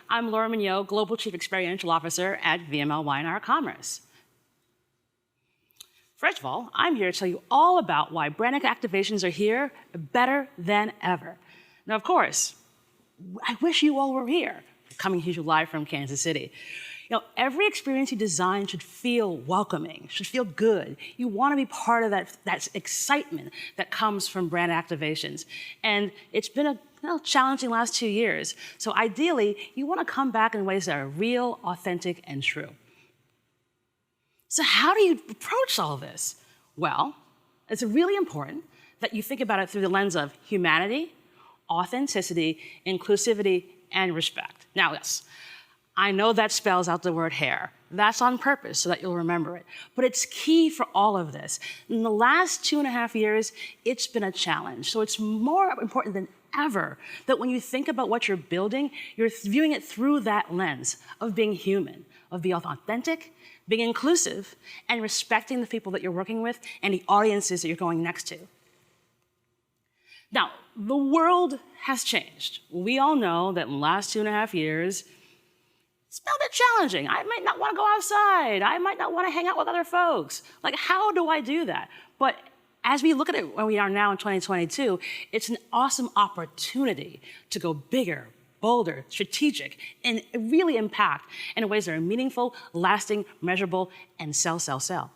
I'm Laura Mignott, Global Chief Experiential Officer at VMLY&R Commerce. First of all, I'm here to tell you all about why brand activations are here better than ever. Now, of course, I wish you all were here, coming to you live from Kansas City. Every experience you design should feel welcoming, should feel good. You want to be part of that excitement that comes from brand activations. And it's been a challenging last 2 years. So ideally, you want to come back in ways that are real, authentic, and true. So how do you approach all of this? Well, it's really important that you think about it through the lens of humanity, authenticity, inclusivity, and respect. Now, yes, I know that spells out the word hair. That's on purpose so that you'll remember it. But it's key for all of this. In the last 2.5 years, it's been a challenge. So it's more important than ever that when you think about what you're building, you're viewing it through that lens of being human, of being authentic, being inclusive, and respecting the people that you're working with and the audiences that you're going next to. Now, the world has changed. We all know that in the last 2.5 years, it's been a bit challenging. I might not want to go outside. I might not want to hang out with other folks. Like, how do I do that? But as we look at it where we are now in 2022, it's an awesome opportunity to go bigger, bolder, strategic, and really impact in ways that are meaningful, lasting, measurable, and sell.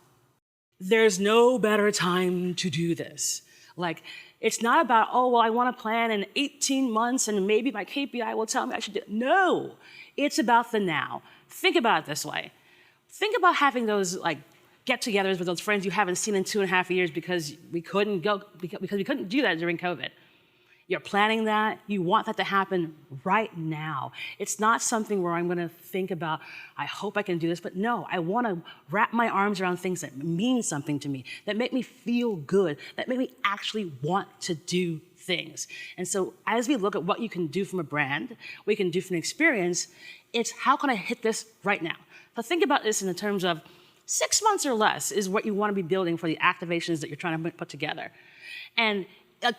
There's no better time to do this. Like, it's not about, oh, well, I want to plan in 18 months and maybe my KPI will tell me I should do it. No, it's about the now. Think about it this way. Think about having those get-togethers with those friends you haven't seen in 2.5 years because we couldn't do that during COVID. You're planning that. You want that to happen right now. It's not something where I'm going to think about, I hope I can do this, but no, I want to wrap my arms around things that mean something to me, that make me feel good, that make me actually want to do things. And so as we look at what you can do from a brand, what you can do from an experience, it's how can I hit this right now? So think about this in the terms of 6 months or less is what you want to be building for the activations that you're trying to put together. And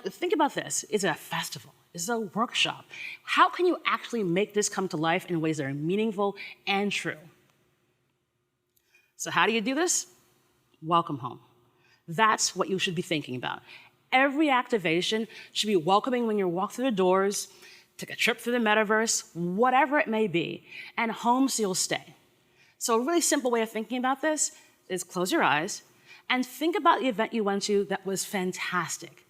think about this. It's a festival. It's a workshop. How can you actually make this come to life in ways that are meaningful and true? So how do you do this? Welcome home. That's what you should be thinking about. Every activation should be welcoming when you walk through the doors, take a trip through the metaverse, whatever it may be, and home so you'll stay. So a really simple way of thinking about this is close your eyes and think about the event you went to that was fantastic.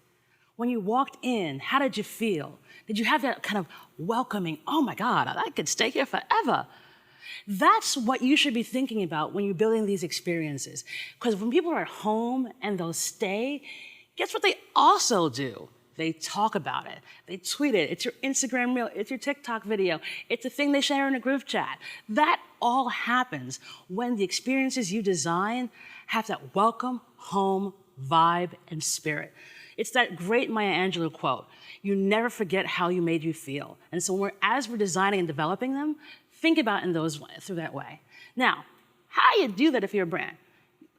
When you walked in, how did you feel? Did you have that kind of welcoming, oh my God, I could stay here forever? That's what you should be thinking about when you're building these experiences. Because when people are at home and they'll stay, guess what they also do? They talk about it. They tweet it. It's your Instagram reel. It's your TikTok video. It's a thing they share in a group chat. That all happens when the experiences you design have that welcome home vibe and spirit. It's that great Maya Angelou quote, you never forget how you made you feel. And so as we're designing and developing them, think about it through that way. Now, how do you do that if you're a brand?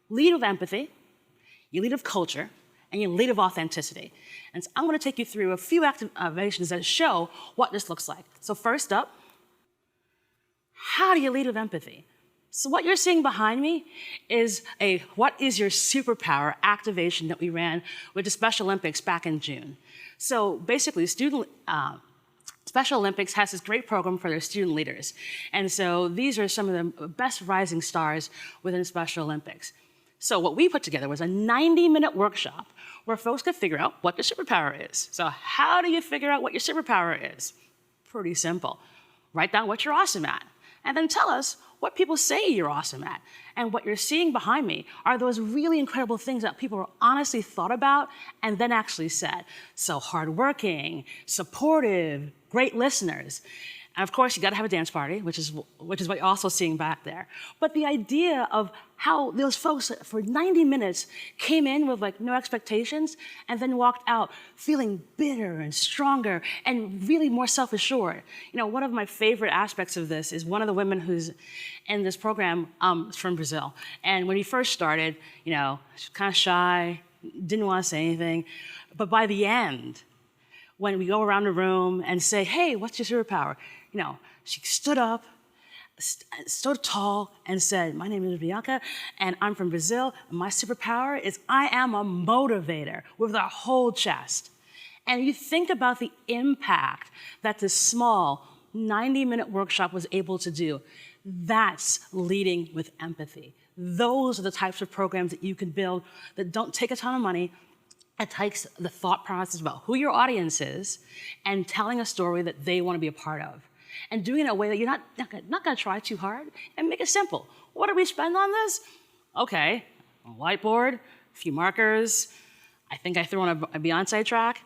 Lead with empathy, you lead with culture, and you lead with authenticity. And so I'm going to take you through a few activations that show what this looks like. So first up, how do you lead with empathy? So what you're seeing behind me is a what is your superpower activation that we ran with the Special Olympics back in June. So basically, Special Olympics has this great program for their student leaders. And so these are some of the best rising stars within Special Olympics. So what we put together was a 90-minute workshop where folks could figure out what their superpower is. So how do you figure out what your superpower is? Pretty simple. Write down what you're awesome at, and then tell us what people say you're awesome at. And what you're seeing behind me are those really incredible things that people honestly thought about and then actually said. So hardworking, supportive, great listeners. And of course, you got to have a dance party, which is what you're also seeing back there. But the idea of how those folks for 90 minutes came in with no expectations and then walked out feeling bitter and stronger and really more self-assured. One of my favorite aspects of this is one of the women who's in this program is from Brazil. And when he first started, she was kind of shy, didn't want to say anything. But by the end, when we go around the room and say, hey, what's your superpower? She stood up, stood tall, and said, "My name is Bianca, and I'm from Brazil. And my superpower is I am a motivator," with her whole chest. And you think about the impact that this small 90-minute workshop was able to do. That's leading with empathy. Those are the types of programs that you can build that don't take a ton of money. It takes the thought process about who your audience is and telling a story that they want to be a part of. And doing it in a way that you're not going to try too hard, and make it simple. What do we spend on this? Okay, a whiteboard, a few markers. I think I threw on a Beyonce track.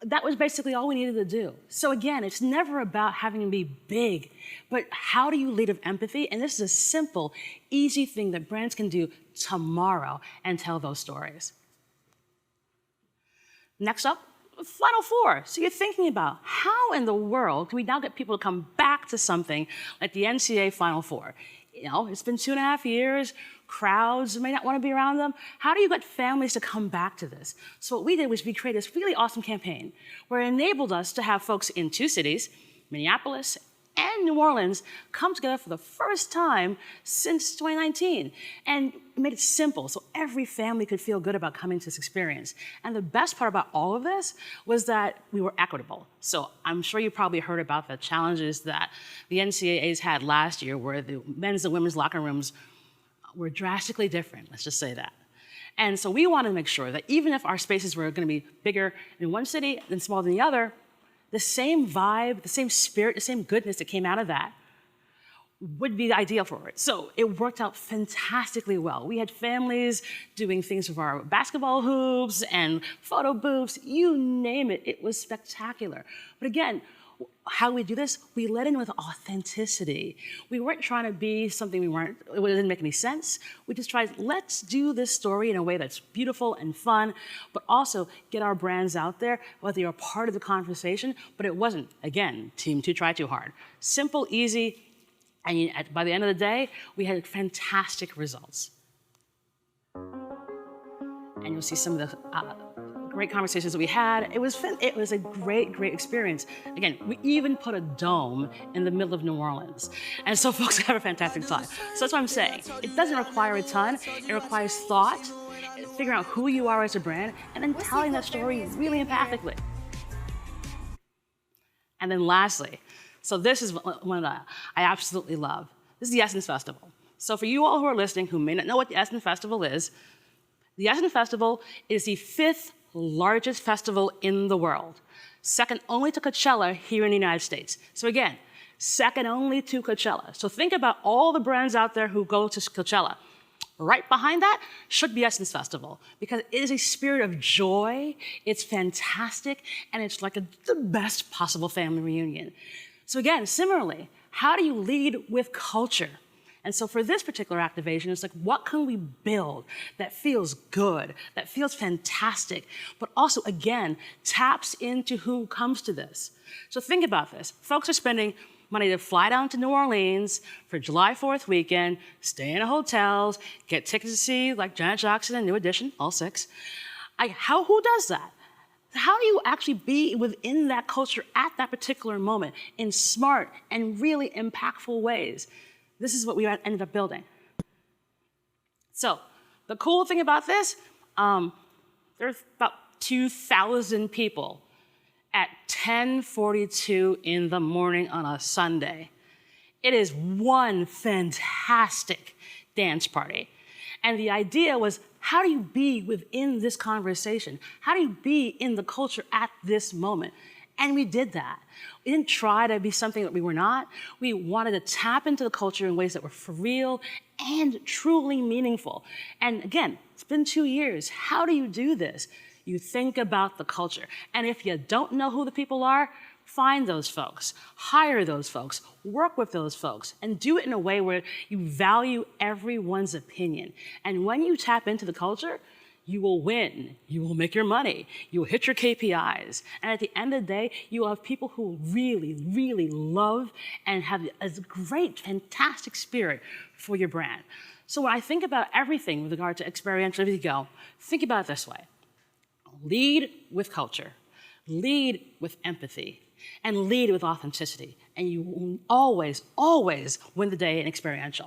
That was basically all we needed to do. So again, it's never about having to be big, but how do you lead with empathy? And this is a simple, easy thing that brands can do tomorrow and tell those stories. Next up, Final Four. So you're thinking about how in the world can we now get people to come back to something like the NCAA Final Four? You know, it's been 2.5 years. Crowds may not want to be around them. How do you get families to come back to this? So what we did was we created this really awesome campaign where it enabled us to have folks in 2 cities, Minneapolis and New Orleans, come together for the first time since 2019. And made it simple so every family could feel good about coming to this experience. And the best part about all of this was that we were equitable. So I'm sure you probably heard about the challenges that the NCAAs had last year where the men's and women's locker rooms were drastically different, let's just say that. And so we wanted to make sure that even if our spaces were going to be bigger in one city and smaller than the other, the same vibe, the same spirit, the same goodness that came out of that would be ideal for it. So it worked out fantastically well. We had families doing things with our basketball hoops and photo booths, you name it, it was spectacular. But again, how we do this, we let in with authenticity. We weren't trying to be something it didn't make any sense. We just tried, let's do this story in a way that's beautiful and fun, but also get our brands out there, whether you're a part of the conversation, but it wasn't, again, team two, try too hard. Simple, easy, and by the end of the day, we had fantastic results. And you'll see some of the great conversations that we had. It was a great, great experience. Again, we even put a dome in the middle of New Orleans. And so folks have a fantastic time. So that's what I'm saying. It doesn't require a ton. It requires thought, figuring out who you are as a brand, and then telling that story really empathically. And then lastly, so this is one that I absolutely love. This is the Essence Festival. So for you all who are listening who may not know what the Essence Festival is, the Essence Festival is the 5th largest festival in the world, second only to Coachella here in the United States. So again, second only to Coachella. So think about all the brands out there who go to Coachella. Right behind that should be Essence Festival, because it is a spirit of joy, it's fantastic, and it's like the best possible family reunion. So again, similarly, how do you lead with culture? And so for this particular activation, it's like, what can we build that feels good, that feels fantastic, but also, again, taps into who comes to this? So think about this. Folks are spending money to fly down to New Orleans for July 4th weekend, stay in hotels, get tickets to see like Janet Jackson and New Edition, all 6. Who does that? How do you actually be within that culture at that particular moment in smart and really impactful ways? This is what we ended up building. So the cool thing about this, there's about 2,000 people at 10:42 in the morning on a Sunday. It is one fantastic dance party. And the idea was, how do you be within this conversation? How do you be in the culture at this moment? And we did that. We didn't try to be something that we were not. We wanted to tap into the culture in ways that were for real and truly meaningful. And again, it's been 2 years. How do you do this? You think about the culture. And if you don't know who the people are, find those folks, hire those folks, work with those folks, and do it in a way where you value everyone's opinion. And when you tap into the culture, you will win, you will make your money, you will hit your KPIs. And at the end of the day, you will have people who really, really love and have a great, fantastic spirit for your brand. So when I think about everything with regard to experiential go, think about it this way. Lead with culture, lead with empathy, and lead with authenticity. And you will always, always win the day in experiential.